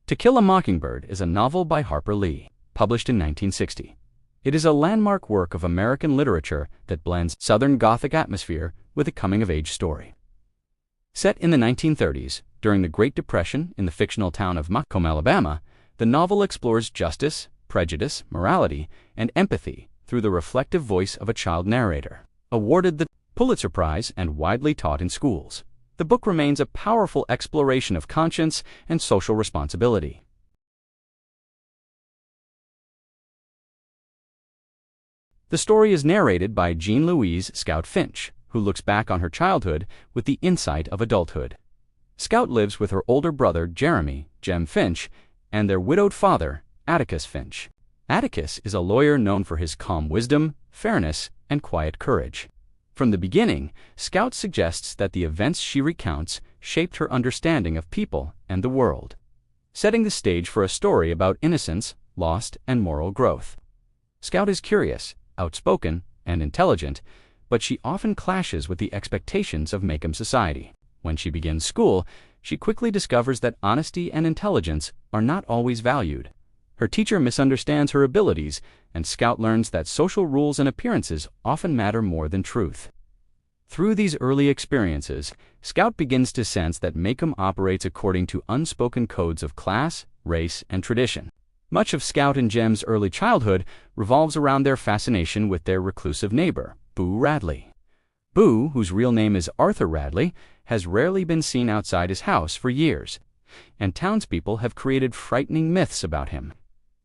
To Kill a Mockingbird is a novel by Harper Lee, published in 1960. It is a landmark work of American literature that blends Southern Gothic atmosphere with a coming-of-age story. Set in the 1930s, during the Great Depression in the fictional town of Mockingbird, Alabama, the novel explores justice, prejudice, morality, and empathy through the reflective voice of a child narrator. Awarded the Pulitzer Prize and widely taught in schools, the book remains a powerful exploration of conscience and social responsibility. The story is narrated by Jean Louise Scout Finch, who looks back on her childhood with the insight of adulthood. Scout lives with her older brother, Jeremy, Jem Finch, and their widowed father, Atticus Finch. Atticus is a lawyer known for his calm wisdom, fairness, and quiet courage. From the beginning, Scout suggests that the events she recounts shaped her understanding of people and the world, setting the stage for a story about innocence, loss, and moral growth. Scout is curious, outspoken, and intelligent, but she often clashes with the expectations of Maycomb society. When she begins school, she quickly discovers that honesty and intelligence are not always valued. Her teacher misunderstands her abilities, and Scout learns that social rules and appearances often matter more than truth. Through these early experiences, Scout begins to sense that Maycomb operates according to unspoken codes of class, race, and tradition. Much of Scout and Jem's early childhood revolves around their fascination with their reclusive neighbor, Boo Radley. Boo, whose real name is Arthur Radley, has rarely been seen outside his house for years, and townspeople have created frightening myths about him.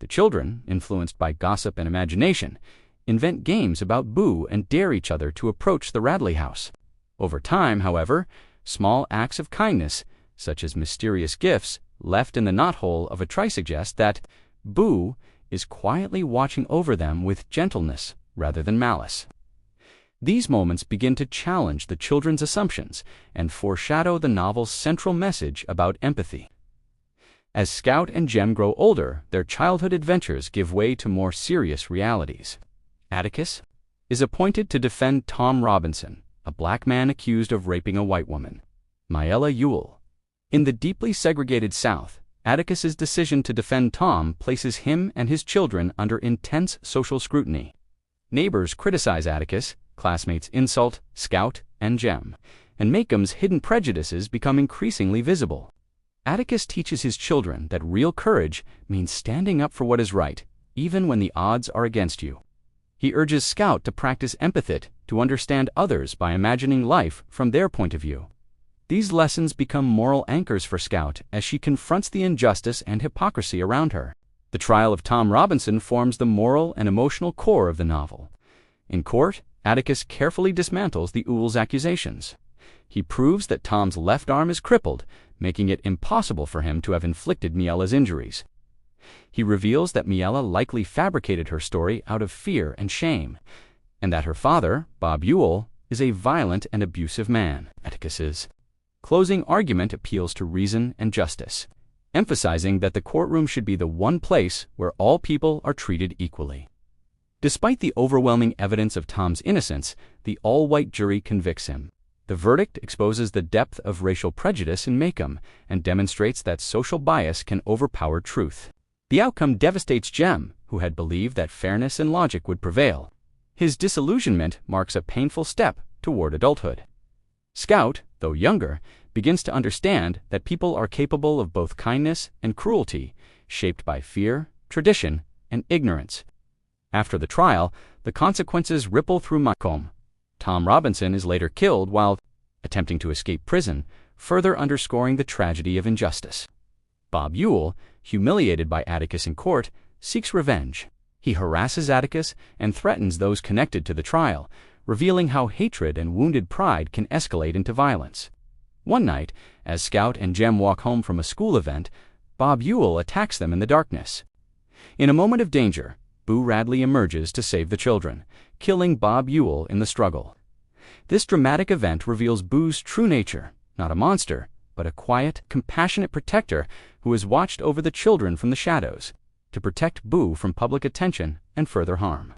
The children, influenced by gossip and imagination, invent games about Boo and dare each other to approach the Radley house. Over time, however, small acts of kindness, such as mysterious gifts left in the knothole of a tree, suggest that Boo is quietly watching over them with gentleness rather than malice. These moments begin to challenge the children's assumptions and foreshadow the novel's central message about empathy. As Scout and Jem grow older, their childhood adventures give way to more serious realities. Atticus is appointed to defend Tom Robinson, a black man accused of raping a white woman. Miella Ewell. In the deeply segregated South, Atticus's decision to defend Tom places him and his children under intense social scrutiny. Neighbors criticize Atticus, classmates insult Scout and Jem, and Maycomb's hidden prejudices become increasingly visible. Atticus teaches his children that real courage means standing up for what is right, even when the odds are against you. He urges Scout to practice empathy, to understand others by imagining life from their point of view. These lessons become moral anchors for Scout as she confronts the injustice and hypocrisy around her. The trial of Tom Robinson forms the moral and emotional core of the novel. In court, Atticus carefully dismantles the Ewell's accusations. He proves that Tom's left arm is crippled, making it impossible for him to have inflicted Miella's injuries. He reveals that Miella likely fabricated her story out of fear and shame, and that her father, Bob Ewell, is a violent and abusive man. Atticus's closing argument appeals to reason and justice, emphasizing that the courtroom should be the one place where all people are treated equally. Despite the overwhelming evidence of Tom's innocence, the all-white jury convicts him. The verdict exposes the depth of racial prejudice in Maycomb and demonstrates that social bias can overpower truth. The outcome devastates Jem, who had believed that fairness and logic would prevail. His disillusionment marks a painful step toward adulthood. Scout, though younger, begins to understand that people are capable of both kindness and cruelty, shaped by fear, tradition, and ignorance. After the trial, the consequences ripple through Maycomb. Tom Robinson is later killed while attempting to escape prison, further underscoring the tragedy of injustice. Bob Ewell, humiliated by Atticus in court, seeks revenge. He harasses Atticus and threatens those connected to the trial, revealing how hatred and wounded pride can escalate into violence. One night, as Scout and Jem walk home from a school event, Bob Ewell attacks them in the darkness. In a moment of danger, Boo Radley emerges to save the children, killing Bob Ewell in the struggle. This dramatic event reveals Boo's true nature, not a monster, but a quiet, compassionate protector who has watched over the children from the shadows, to protect Boo from public attention and further harm.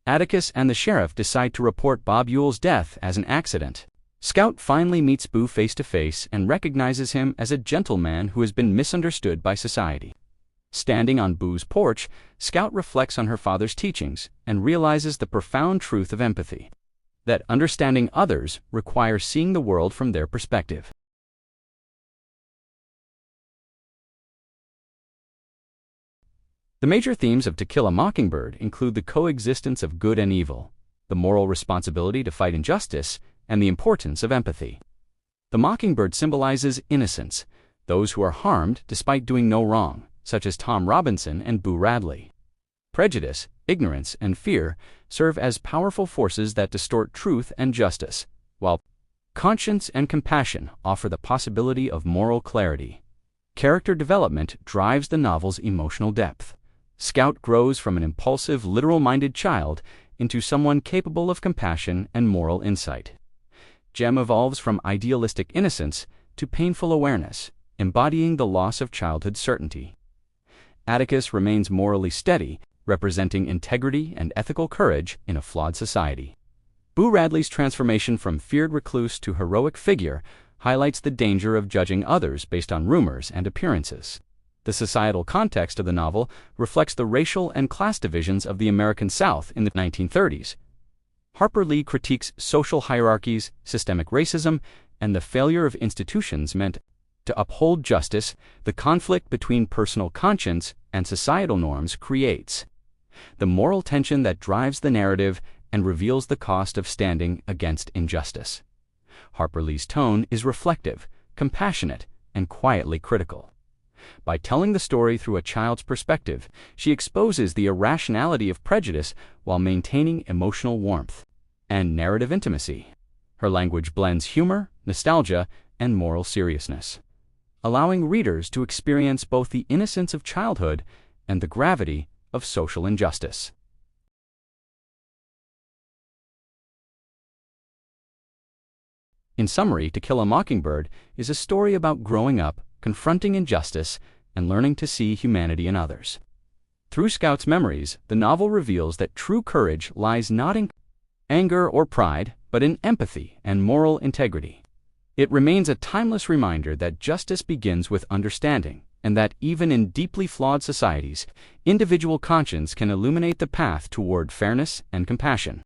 Atticus and the sheriff decide to report Bob Ewell's death as an accident. Scout finally meets Boo face to face and recognizes him as a gentleman who has been misunderstood by society. Standing on Boo's porch, Scout reflects on her father's teachings and realizes the profound truth of empathy, that understanding others requires seeing the world from their perspective. The major themes of To Kill a Mockingbird include the coexistence of good and evil, the moral responsibility to fight injustice, and the importance of empathy. The mockingbird symbolizes innocence, those who are harmed despite doing no wrong, such as Tom Robinson and Boo Radley. Prejudice, ignorance, and fear serve as powerful forces that distort truth and justice, while conscience and compassion offer the possibility of moral clarity. Character development drives the novel's emotional depth. Scout grows from an impulsive, literal-minded child into someone capable of compassion and moral insight. Jem evolves from idealistic innocence to painful awareness, embodying the loss of childhood certainty. Atticus remains morally steady, representing integrity and ethical courage in a flawed society. Boo Radley's transformation from feared recluse to heroic figure highlights the danger of judging others based on rumors and appearances. The societal context of the novel reflects the racial and class divisions of the American South in the 1930s. Harper Lee critiques social hierarchies, systemic racism, and the failure of institutions meant to uphold justice. The conflict between personal conscience and societal norms creates the moral tension that drives the narrative and reveals the cost of standing against injustice. Harper Lee's tone is reflective, compassionate, and quietly critical. By telling the story through a child's perspective, she exposes the irrationality of prejudice while maintaining emotional warmth and narrative intimacy. Her language blends humor, nostalgia, and moral seriousness, allowing readers to experience both the innocence of childhood and the gravity of social injustice. In summary, To Kill a Mockingbird is a story about growing up, confronting injustice, and learning to see humanity in others. Through Scout's memories, the novel reveals that true courage lies not in anger or pride, but in empathy and moral integrity. It remains a timeless reminder that justice begins with understanding, and that even in deeply flawed societies, individual conscience can illuminate the path toward fairness and compassion.